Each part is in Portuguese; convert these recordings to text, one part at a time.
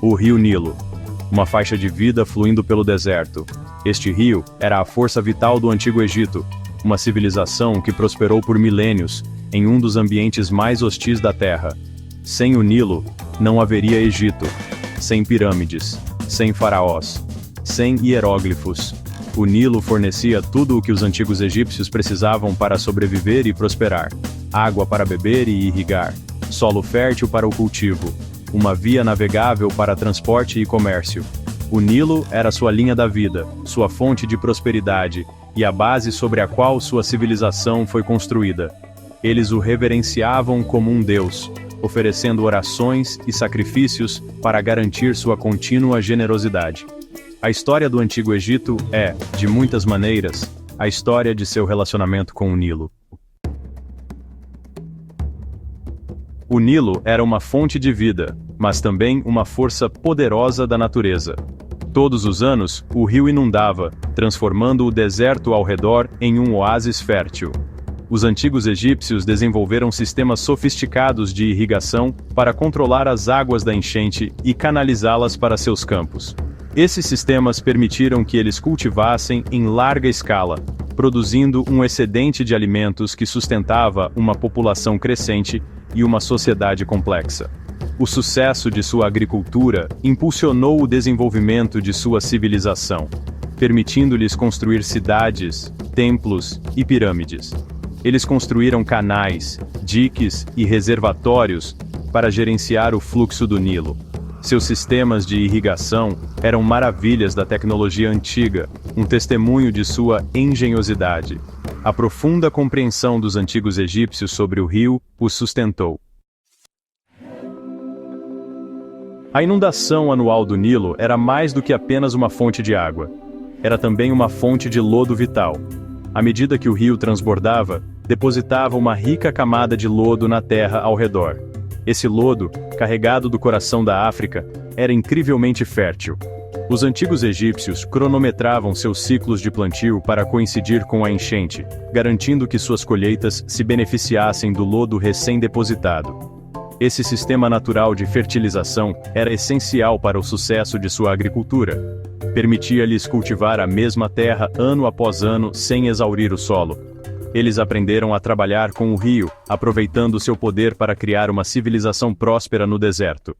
O rio Nilo. Uma faixa de vida fluindo pelo deserto. Este rio era a força vital do Antigo Egito, uma civilização que prosperou por milênios, em um dos ambientes mais hostis da Terra. Sem o Nilo, não haveria Egito. Sem pirâmides, sem faraós, sem hieróglifos. O Nilo fornecia tudo o que os antigos egípcios precisavam para sobreviver e prosperar: água para beber e irrigar, solo fértil para o cultivo, uma via navegável para transporte e comércio. O Nilo era sua linha da vida, sua fonte de prosperidade, e a base sobre a qual sua civilização foi construída. Eles o reverenciavam como um deus, oferecendo orações e sacrifícios para garantir sua contínua generosidade. A história do Antigo Egito é, de muitas maneiras, a história de seu relacionamento com o Nilo. O Nilo era uma fonte de vida, mas também uma força poderosa da natureza. Todos os anos, o rio inundava, transformando o deserto ao redor em um oásis fértil. Os antigos egípcios desenvolveram sistemas sofisticados de irrigação para controlar as águas da enchente e canalizá-las para seus campos. Esses sistemas permitiram que eles cultivassem em larga escala, produzindo um excedente de alimentos que sustentava uma população crescente e uma sociedade complexa. O sucesso de sua agricultura impulsionou o desenvolvimento de sua civilização, permitindo-lhes construir cidades, templos e pirâmides. Eles construíram canais, diques e reservatórios para gerenciar o fluxo do Nilo. Seus sistemas de irrigação eram maravilhas da tecnologia antiga, um testemunho de sua engenhosidade. A profunda compreensão dos antigos egípcios sobre o rio os sustentou. A inundação anual do Nilo era mais do que apenas uma fonte de água. Era também uma fonte de lodo vital. À medida que o rio transbordava, depositava uma rica camada de lodo na terra ao redor. Esse lodo, carregado do coração da África, era incrivelmente fértil. Os antigos egípcios cronometravam seus ciclos de plantio para coincidir com a enchente, garantindo que suas colheitas se beneficiassem do lodo recém-depositado. Esse sistema natural de fertilização era essencial para o sucesso de sua agricultura. Permitia-lhes cultivar a mesma terra ano após ano sem exaurir o solo. Eles aprenderam a trabalhar com o rio, aproveitando seu poder para criar uma civilização próspera no deserto.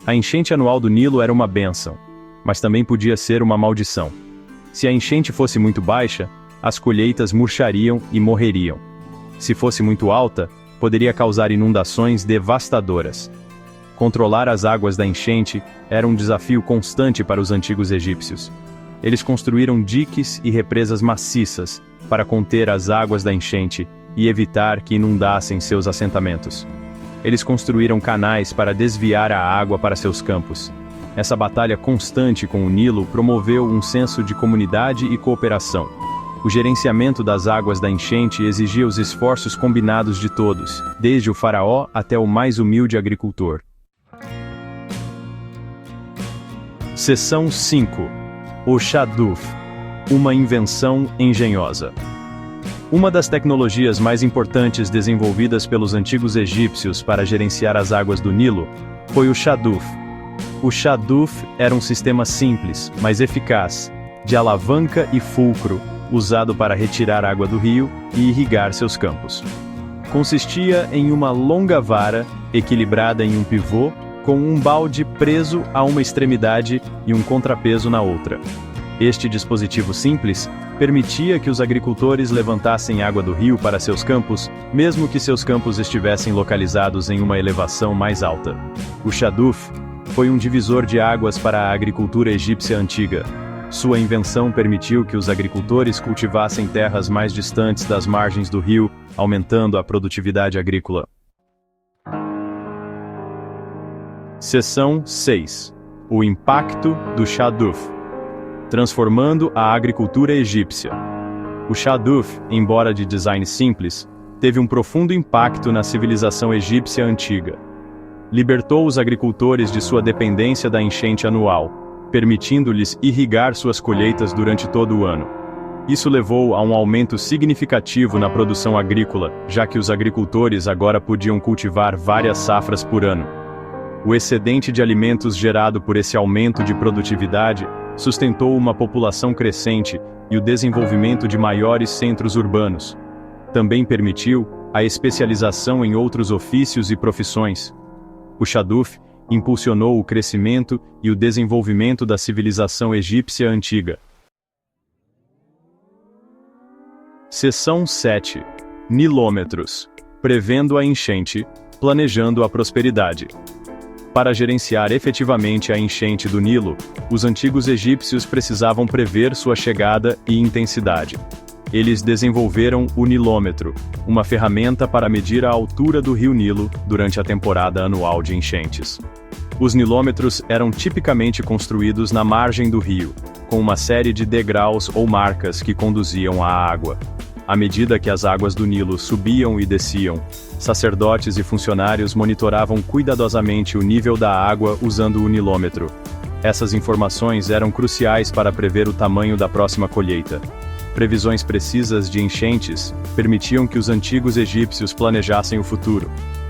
A enchente anual do Nilo era uma bênção, mas também podia ser uma maldição. Se a enchente fosse muito baixa, as colheitas murchariam e morreriam. Se fosse muito alta, poderia causar inundações devastadoras. Controlar as águas da enchente era um desafio constante para os antigos egípcios. Eles construíram diques e represas maciças para conter as águas da enchente e evitar que inundassem seus assentamentos. Eles construíram canais para desviar a água para seus campos. Essa batalha constante com o Nilo promoveu um senso de comunidade e cooperação. O gerenciamento das águas da enchente exigia os esforços combinados de todos, desde o faraó até o mais humilde agricultor. Seção 5. O Shaduf, uma invenção engenhosa. Uma das tecnologias mais importantes desenvolvidas pelos antigos egípcios para gerenciar as águas do Nilo foi o Shaduf. O Shaduf era um sistema simples, mas eficaz, de alavanca e fulcro, usado para retirar água do rio e irrigar seus campos. Consistia em uma longa vara, equilibrada em um pivô, com um balde preso a uma extremidade e um contrapeso na outra. Este dispositivo simples permitia que os agricultores levantassem água do rio para seus campos, mesmo que seus campos estivessem localizados em uma elevação mais alta. O Shaduf foi um divisor de águas para a agricultura egípcia antiga. Sua invenção permitiu que os agricultores cultivassem terras mais distantes das margens do rio, aumentando a produtividade agrícola. Seção 6. O impacto do Shaduf. Transformando a agricultura egípcia. O Shaduf, embora de design simples, teve um profundo impacto na civilização egípcia antiga. Libertou os agricultores de sua dependência da enchente anual, permitindo-lhes irrigar suas colheitas durante todo o ano. Isso levou a um aumento significativo na produção agrícola, já que os agricultores agora podiam cultivar várias safras por ano. O excedente de alimentos gerado por esse aumento de produtividade sustentou uma população crescente e o desenvolvimento de maiores centros urbanos. Também permitiu a especialização em outros ofícios e profissões. O Shaduf impulsionou o crescimento e o desenvolvimento da civilização egípcia antiga. Seção 7. Nilômetros. Prevendo a enchente, planejando a prosperidade. Para gerenciar efetivamente a enchente do Nilo, os antigos egípcios precisavam prever sua chegada e intensidade. Eles desenvolveram o nilômetro, uma ferramenta para medir a altura do rio Nilo durante a temporada anual de enchentes. Os nilômetros eram tipicamente construídos na margem do rio, com uma série de degraus ou marcas que conduziam à água. À medida que as águas do Nilo subiam e desciam, sacerdotes e funcionários monitoravam cuidadosamente o nível da água usando o nilômetro. Essas informações eram cruciais para prever o tamanho da próxima colheita. Previsões precisas de enchentes permitiam que os antigos egípcios planejassem o futuro.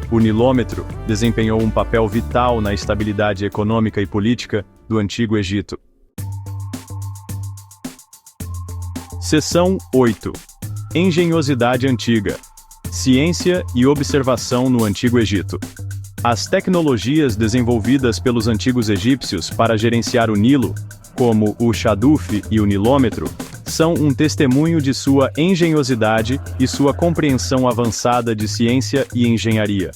O nilômetro desempenhou um papel vital na estabilidade econômica e política do Antigo Egito. Seção 8. Engenhosidade antiga. Ciência e observação no Antigo Egito. As tecnologias desenvolvidas pelos antigos egípcios para gerenciar o Nilo, como o Shaduf e o nilômetro, são um testemunho de sua engenhosidade e sua compreensão avançada de ciência e engenharia.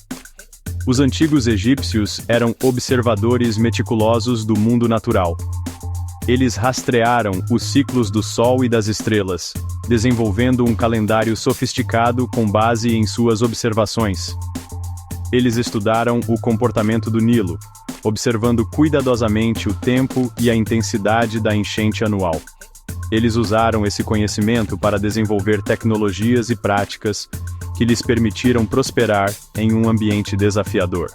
Os antigos egípcios eram observadores meticulosos do mundo natural. Eles rastrearam os ciclos do Sol e das estrelas, desenvolvendo um calendário sofisticado com base em suas observações. Eles estudaram o comportamento do Nilo, observando cuidadosamente o tempo e a intensidade da enchente anual. Eles usaram esse conhecimento para desenvolver tecnologias e práticas que lhes permitiram prosperar em um ambiente desafiador.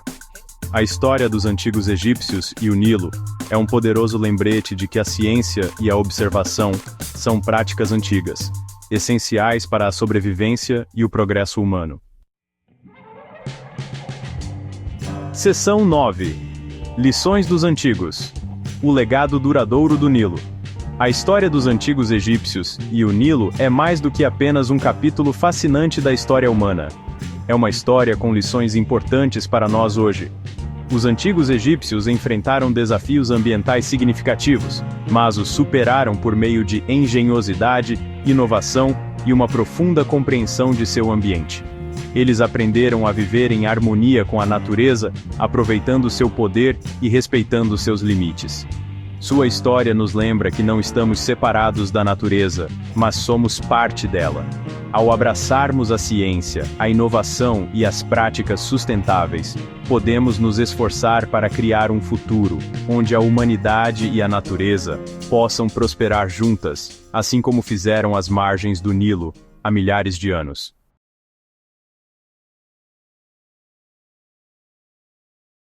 A história dos antigos egípcios e o Nilo é um poderoso lembrete de que a ciência e a observação são práticas antigas, essenciais para a sobrevivência e o progresso humano. Seção 9. Lições dos Antigos. O legado duradouro do Nilo. A história dos antigos egípcios e o Nilo é mais do que apenas um capítulo fascinante da história humana. É uma história com lições importantes para nós hoje. Os antigos egípcios enfrentaram desafios ambientais significativos, mas os superaram por meio de engenhosidade, inovação e uma profunda compreensão de seu ambiente. Eles aprenderam a viver em harmonia com a natureza, aproveitando seu poder e respeitando seus limites. Sua história nos lembra que não estamos separados da natureza, mas somos parte dela. Ao abraçarmos a ciência, a inovação e as práticas sustentáveis, podemos nos esforçar para criar um futuro, onde a humanidade e a natureza possam prosperar juntas, assim como fizeram as margens do Nilo há milhares de anos.